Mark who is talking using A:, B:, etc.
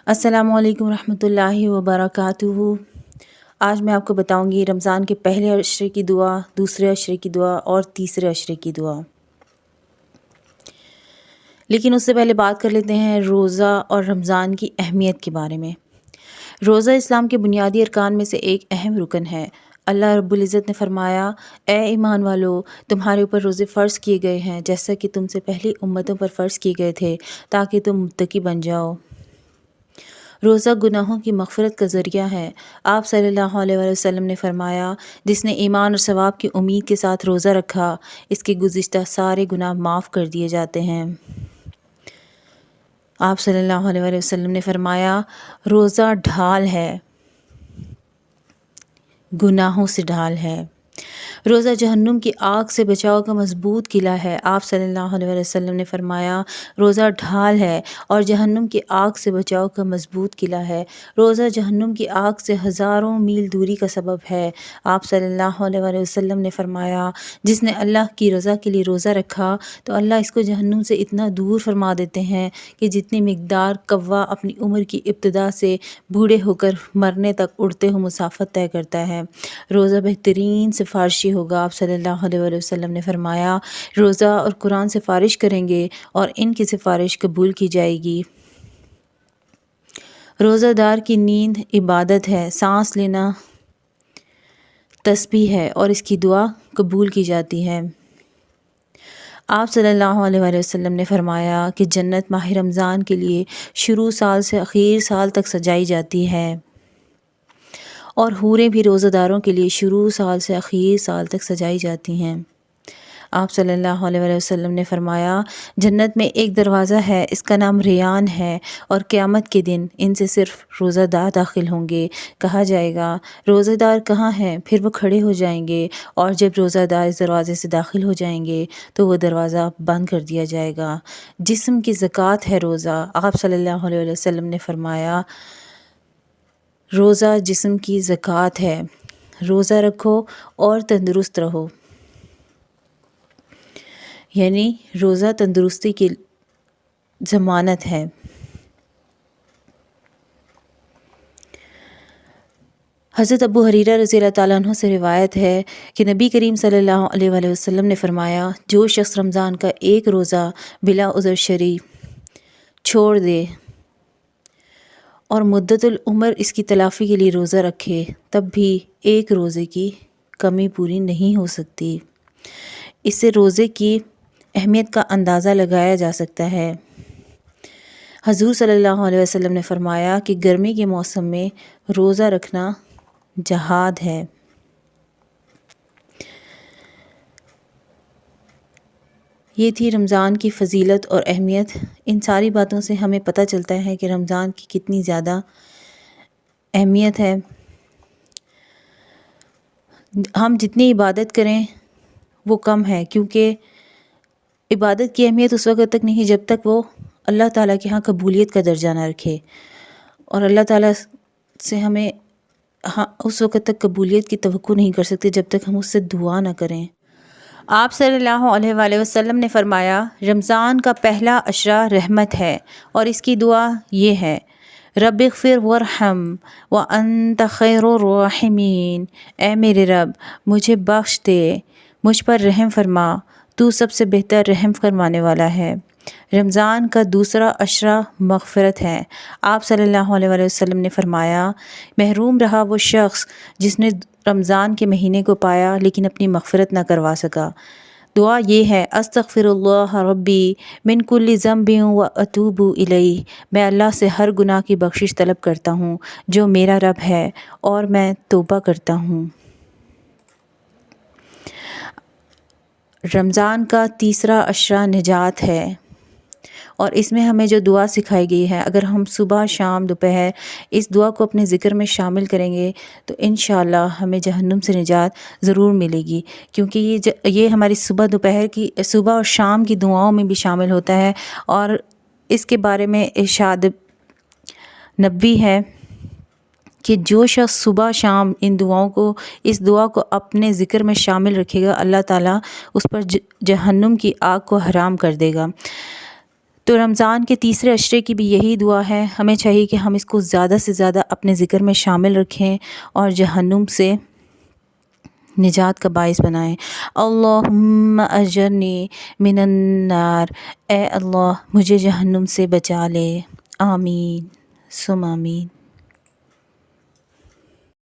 A: السلام علیکم ورحمۃ اللہ وبرکاتہ۔ آج میں آپ کو بتاؤں گی رمضان کے پہلے عشرے کی دعا، دوسرے عشرے کی دعا اور تیسرے عشرے کی دعا۔ لیکن اس سے پہلے بات کر لیتے ہیں روزہ اور رمضان کی اہمیت کے بارے میں۔ روزہ اسلام کے بنیادی ارکان میں سے ایک اہم رکن ہے۔ اللہ رب العزت نے فرمایا، اے ایمان والو، تمہارے اوپر روزے فرض کیے گئے ہیں جیسا کہ تم سے پہلی امتوں پر فرض کیے گئے تھے تاکہ تم متقی بن جاؤ۔ روزہ گناہوں کی مغفرت کا ذریعہ ہے۔ آپ صلی اللہ علیہ وسلم نے فرمایا، جس نے ایمان اور ثواب کی امید کے ساتھ روزہ رکھا، اس کے گزشتہ سارے گناہ معاف کر دیے جاتے ہیں۔ آپ صلی اللہ علیہ وسلم نے فرمایا، روزہ ڈھال ہے، گناہوں سے ڈھال ہے۔ روزہ جہنم کی آگ سے بچاؤ کا مضبوط قلعہ ہے۔ آپ صلی اللہ علیہ وسلم نے فرمایا، روزہ ڈھال ہے اور جہنم کی آگ سے بچاؤ کا مضبوط قلعہ ہے۔ روزہ جہنم کی آگ سے ہزاروں میل دوری کا سبب ہے۔ آپ صلی اللہ علیہ وسلم نے فرمایا، جس نے اللہ کی رضا کے لیے روزہ رکھا تو اللہ اس کو جہنم سے اتنا دور فرما دیتے ہیں کہ جتنی مقدار کوا اپنی عمر کی ابتدا سے بوڑھے ہو کر مرنے تک اڑتے ہوئے مسافت طے کرتا ہے۔ روزہ بہترین سفارشی ہوگا۔ آپ صلی اللہ علیہ وسلم نے فرمایا، روزہ اور قرآن سفارش کریں گے اور ان کی سفارش قبول کی جائے گی۔ روزہ دار کی نیند عبادت ہے، سانس لینا تسبیح ہے اور اس کی دعا قبول کی جاتی ہے۔ آپ صلی اللہ علیہ وسلم نے فرمایا کہ جنت ماہ رمضان کے لیے شروع سال سے آخر سال تک سجائی جاتی ہے، اور حوریں بھی روزہ داروں کے لیے شروع سال سے آخر سال تک سجائی جاتی ہیں۔ آپ صلی اللہ علیہ وسلم نے فرمایا، جنت میں ایک دروازہ ہے، اس کا نام ریان ہے، اور قیامت کے دن ان سے صرف روزہ دار داخل ہوں گے۔ کہا جائے گا، روزہ دار کہاں ہیں؟ پھر وہ کھڑے ہو جائیں گے، اور جب روزہ دار اس دروازے سے داخل ہو جائیں گے تو وہ دروازہ بند کر دیا جائے گا۔ جسم کی زکوٰۃ ہے روزہ۔ آپ صلی اللہ علیہ وسلم نے فرمایا، روزہ جسم کی زکوٰۃ ہے۔ روزہ رکھو اور تندرست رہو، یعنی روزہ تندرستی کی ضمانت ہے۔ حضرت ابو ہریرہ رضی اللہ تعالیٰ عنہ سے روایت ہے کہ نبی کریم صلی اللہ علیہ وسلم نے فرمایا، جو شخص رمضان کا ایک روزہ بلا عذر شرعی چھوڑ دے اور مدت العمر اس کی تلافی کے لیے روزہ رکھے، تب بھی ایک روزے کی کمی پوری نہیں ہو سکتی۔ اس سے روزے کی اہمیت کا اندازہ لگایا جا سکتا ہے۔ حضور صلی اللہ علیہ وسلم نے فرمایا کہ گرمی کے موسم میں روزہ رکھنا جہاد ہے۔ یہ تھی رمضان کی فضیلت اور اہمیت۔ ان ساری باتوں سے ہمیں پتہ چلتا ہے کہ رمضان کی کتنی زیادہ اہمیت ہے۔ ہم جتنی عبادت کریں وہ کم ہے، کیونکہ عبادت کی اہمیت اس وقت تک نہیں جب تک وہ اللہ تعالیٰ کے ہاں قبولیت کا درجہ نہ رکھے، اور اللہ تعالیٰ سے ہمیں اس وقت تک قبولیت کی توقع نہیں کر سکتے جب تک ہم اس سے دعا نہ کریں۔ آپ صلی اللہ علیہ وآلہ وسلم نے فرمایا، رمضان کا پہلا عشرہ رحمت ہے، اور اس کی دعا یہ ہے، رب اغفر وارحم وانت خیر الراحمین، اے میرے رب مجھے بخش دے، مجھ پر رحم فرما، تو سب سے بہتر رحم فرمانے والا ہے۔ رمضان کا دوسرا عشرہ مغفرت ہے۔ آپ صلی اللہ علیہ وآلہ وسلم نے فرمایا، محروم رہا وہ شخص جس نے رمضان کے مہینے کو پایا لیکن اپنی مغفرت نہ کروا سکا۔ دعا یہ ہے، استغفر اللہ ربی من کل ذنب و اتوب الیہ، میں اللہ سے ہر گناہ کی بخشش طلب کرتا ہوں جو میرا رب ہے، اور میں توبہ کرتا ہوں۔ رمضان کا تیسرا عشرہ نجات ہے، اور اس میں ہمیں جو دعا سکھائی گئی ہے، اگر ہم صبح شام دوپہر اس دعا کو اپنے ذکر میں شامل کریں گے تو انشاءاللہ ہمیں جہنم سے نجات ضرور ملے گی، کیونکہ یہ ہماری صبح دوپہر کی صبح اور شام کی دعاؤں میں بھی شامل ہوتا ہے، اور اس کے بارے میں ارشاد نبوی ہے کہ جو شخص صبح شام اس دعا کو اپنے ذکر میں شامل رکھے گا، اللہ تعالیٰ اس پر جہنم کی آگ کو حرام کر دے گا۔ تو رمضان کے تیسرے عشرے کی بھی یہی دعا ہے، ہمیں چاہیے کہ ہم اس کو زیادہ سے زیادہ اپنے ذکر میں شامل رکھیں اور جہنم سے نجات کا باعث بنائیں۔ اللہم اجرنی من النار، اے اللہ مجھے جہنم سے بچا لے، آمین ثم آمین۔